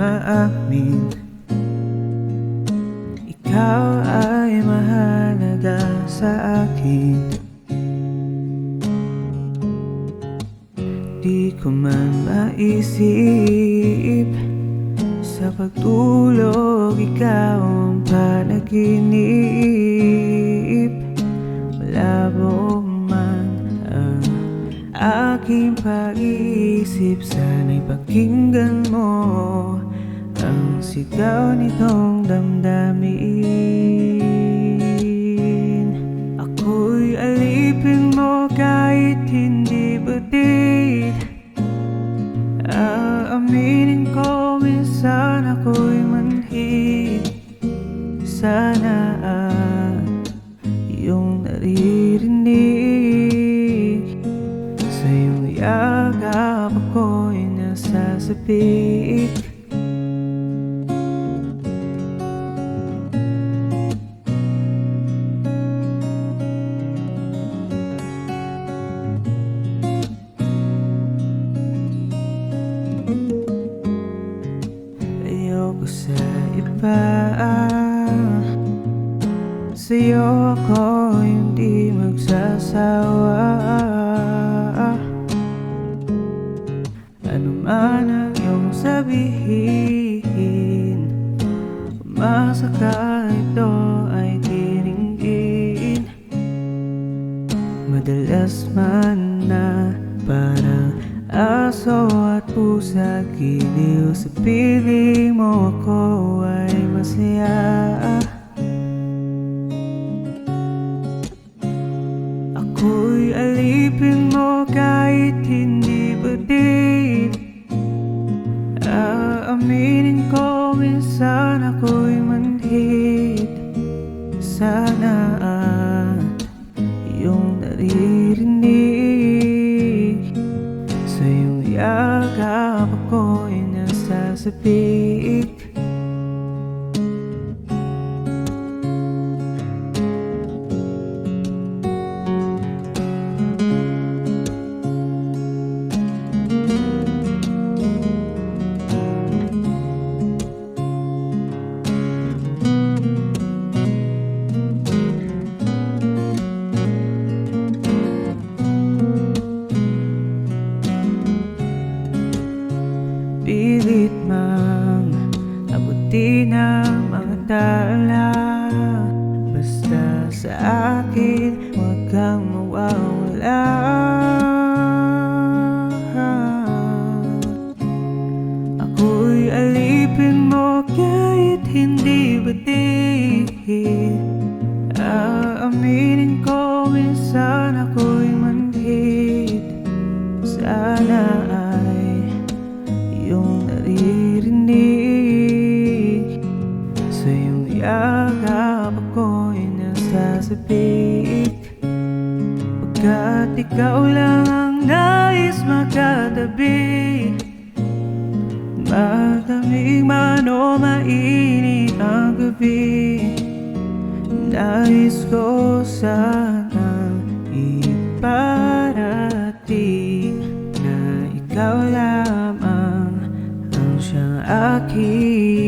maamin, ikaw ay mahalaga sa akin. Di ko man maisip, sa pagtulog ikaw ang panaginip. Malabo man ang aking pag-iisip, sana'y pakinggan mo ang sigaw nitong damdamin. Ako'y alipin mo kahit hindi batid. Aaminin ko minsan ako'y manhid. Sana iyong naririnig, sa iyong yakap ako'y nasasapik. Ayoko sa iba, sa'yo ako hindi magsasawa. Ano man ang iyong sabihin, umasa ka ito ay tiringgin. Madalas man na parang aso at pusa, giliw sa piling mo ako ay masaya. Ako'y alipin mo kahit hindi batid. Aaminin ko minsan ako'y manhid. Sana iyong naririnig, sa iyong yakap ako'y nasasapik. Pilit mang abutin ang mga tala, basta sa akin huwag kang mawawala. Ako'y alipin mo kahit hindi batid. Aaminin ko minsan ako'y manhid. Sana ay iyong naririnig, sa iyong yakap ako'y nasasapik. Pagkat ikaw lang ang nais makatabi, malamig man o mainit ang gabi, nais ko sanang iparating na ikaw lamang ang siyang akin.